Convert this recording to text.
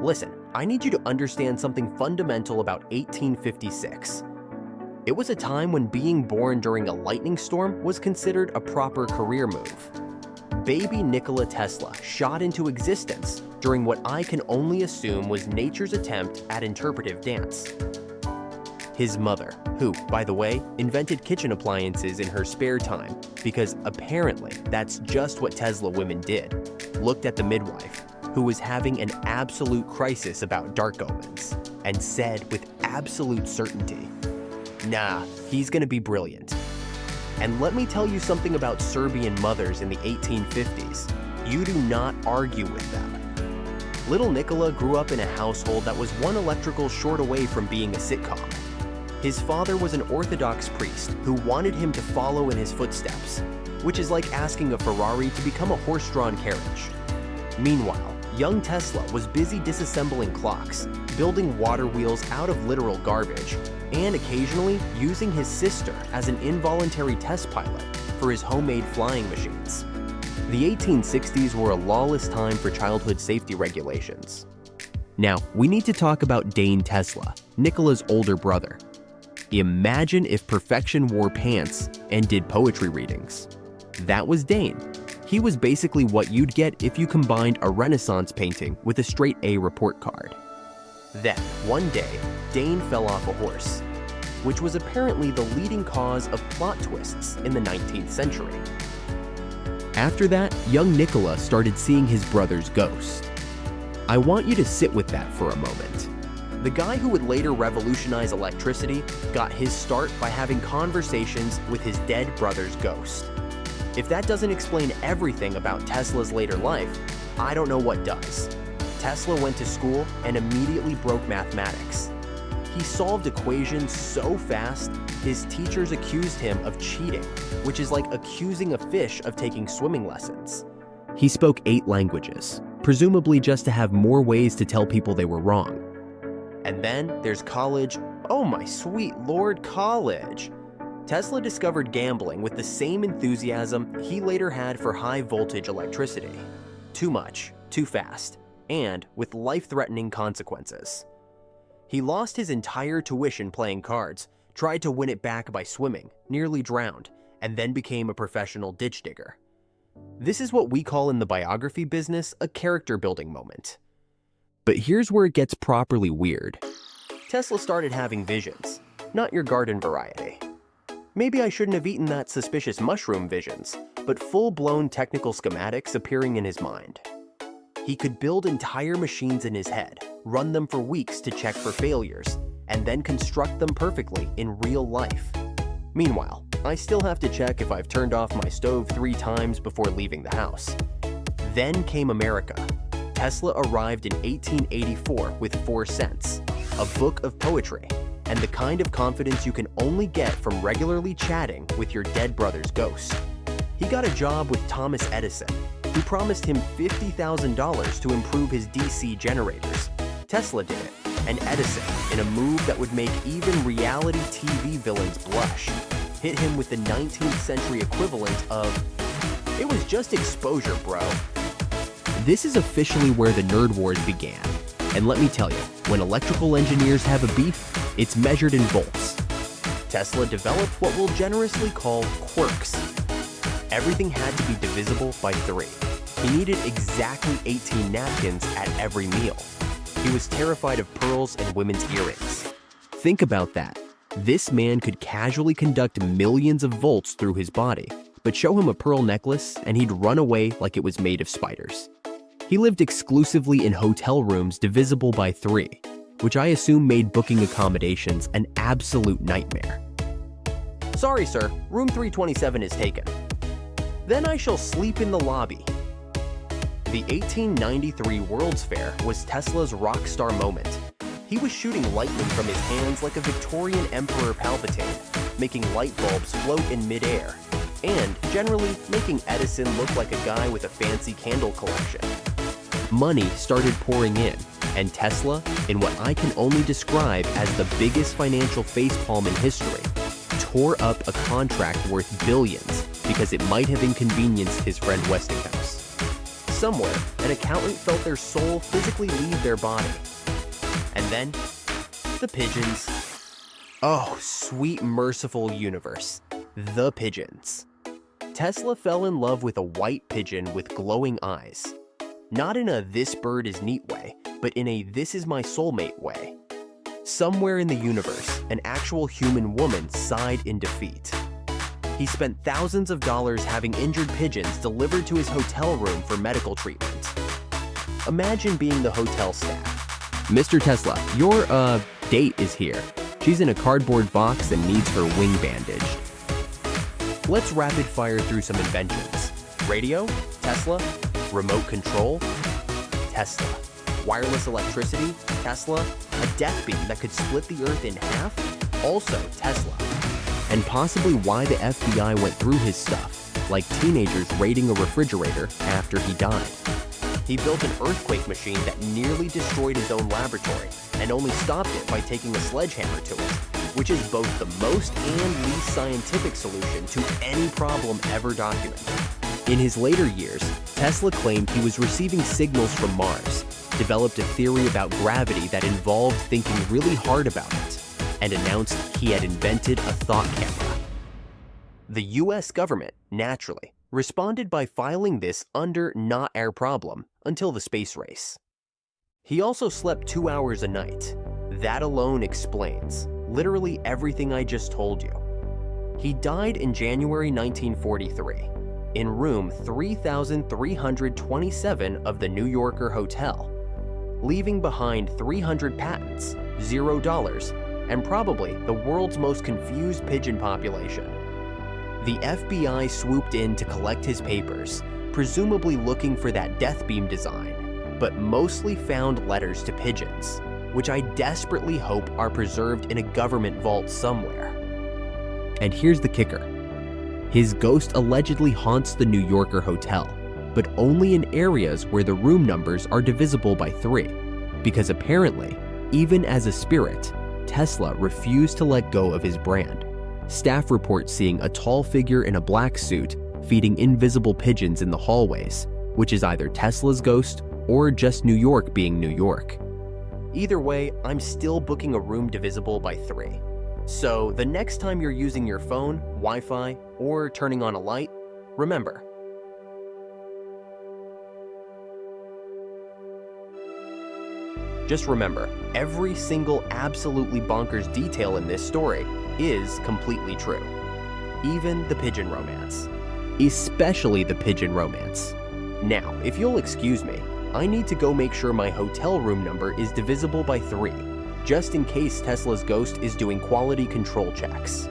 Listen, I need you to understand something fundamental about 1856. It was a time when being born during a lightning storm was considered a proper career move. Baby Nikola Tesla shot into existence during what I can only assume was nature's attempt at interpretive dance. His mother, who, by the way, invented kitchen appliances in her spare time because apparently that's just what Tesla women did, looked at the midwife, who was having an absolute crisis about dark omens, and said with absolute certainty, "Nah, he's gonna be brilliant." And let me tell you something about Serbian mothers in the 1850s. You do not argue with them. Little Nikola grew up in a household that was one electrical short away from being a sitcom. His father was an Orthodox priest who wanted him to follow in his footsteps, which is like asking a Ferrari to become a horse-drawn carriage. Meanwhile, young Tesla was busy disassembling clocks, building water wheels out of literal garbage, and occasionally using his sister as an involuntary test pilot for his homemade flying machines. The 1860s were a lawless time for childhood safety regulations. Now, we need to talk about Dane Tesla, Nikola's older brother. Imagine if perfection wore pants and did poetry readings. That was Dane. He was basically what you'd get if you combined a Renaissance painting with a straight A report card. Then, one day, Dane fell off a horse, which was apparently the leading cause of plot twists in the 19th century. After that, young Nikola started seeing his brother's ghost. I want you to sit with that for a moment. The guy who would later revolutionize electricity got his start by having conversations with his dead brother's ghost. If that doesn't explain everything about Tesla's later life, I don't know what does. Tesla went to school and immediately broke mathematics. He solved equations so fast, his teachers accused him of cheating, which is like accusing a fish of taking swimming lessons. He spoke 8 languages, presumably just to have more ways to tell people they were wrong. And then there's college. Oh my sweet lord, college! Tesla discovered gambling with the same enthusiasm he later had for high-voltage electricity. Too much, too fast, and with life-threatening consequences. He lost his entire tuition playing cards, tried to win it back by swimming, nearly drowned, and then became a professional ditch digger. This is what we call in the biography business a character-building moment. But here's where it gets properly weird. Tesla started having visions, not your garden variety. Maybe I shouldn't have eaten that suspicious mushroom visions, but full-blown technical schematics appearing in his mind. He could build entire machines in his head, run them for weeks to check for failures, and then construct them perfectly in real life. Meanwhile, I still have to check if I've turned off my stove 3 times before leaving the house. Then came America. Tesla arrived in 1884 with 4 cents, a book of poetry, and the kind of confidence you can only get from regularly chatting with your dead brother's ghost. He got a job with Thomas Edison, who promised him $50,000 to improve his DC generators. Tesla did it, and Edison, in a move that would make even reality TV villains blush, hit him with the 19th century equivalent of, "It was just exposure, bro." This is officially where the nerd wars began. And let me tell you, when electrical engineers have a beef, it's measured in volts. Tesla developed what we'll generously call quirks. Everything had to be divisible by 3. He needed exactly 18 napkins at every meal. He was terrified of pearls and women's earrings. Think about that. This man could casually conduct millions of volts through his body, but show him a pearl necklace and he'd run away like it was made of spiders. He lived exclusively in hotel rooms divisible by 3, which I assume made booking accommodations an absolute nightmare. "Sorry, sir, room 327 is taken." "Then I shall sleep in the lobby." The 1893 World's Fair was Tesla's rock star moment. He was shooting lightning from his hands like a Victorian Emperor Palpatine, making light bulbs float in midair, and generally making Edison look like a guy with a fancy candle collection. Money started pouring in, and Tesla, in what I can only describe as the biggest financial facepalm in history, tore up a contract worth billions because it might have inconvenienced his friend Westinghouse. Somewhere, an accountant felt their soul physically leave their body. And then, the pigeons. Oh, sweet merciful universe. The pigeons. Tesla fell in love with a white pigeon with glowing eyes. Not in a "this bird is neat" way, but in a "this is my soulmate" way. Somewhere in the universe, an actual human woman sighed in defeat. He spent thousands of dollars having injured pigeons delivered to his hotel room for medical treatment. Imagine being the hotel staff. "Mr. Tesla, your, date is here. She's in a cardboard box and needs her wing bandaged." Let's rapid fire through some inventions. Radio? Tesla. Remote control? Tesla. Wireless electricity? Tesla. A death beam that could split the earth in half? Also Tesla. And possibly why the FBI went through his stuff, like teenagers raiding a refrigerator after he died. He built an earthquake machine that nearly destroyed his own laboratory, and only stopped it by taking a sledgehammer to it, which is both the most and least scientific solution to any problem ever documented. In his later years, Tesla claimed he was receiving signals from Mars, developed a theory about gravity that involved thinking really hard about it, and announced he had invented a thought camera. The US government, naturally, responded by filing this under "not our problem" until the space race. He also slept 2 hours a night. That alone explains literally everything I just told you. He died in January 1943 in room 3327 of the New Yorker Hotel, leaving behind 300 patents, $0, and probably the world's most confused pigeon population. The FBI swooped in to collect his papers, presumably looking for that death beam design, but mostly found letters to pigeons, which I desperately hope are preserved in a government vault somewhere. And here's the kicker. His ghost allegedly haunts the New Yorker Hotel, but only in areas where the room numbers are divisible by 3, because apparently, even as a spirit, Tesla refused to let go of his brand. Staff report seeing a tall figure in a black suit feeding invisible pigeons in the hallways, which is either Tesla's ghost or just New York being New York. Either way, I'm still booking a room divisible by 3. So the next time you're using your phone, Wi-Fi, or turning on a light, remember, just remember, every single absolutely bonkers detail in this story is completely true. Even the pigeon romance. Especially the pigeon romance. Now, if you'll excuse me, I need to go make sure my hotel room number is divisible by 3, just in case Tesla's ghost is doing quality control checks.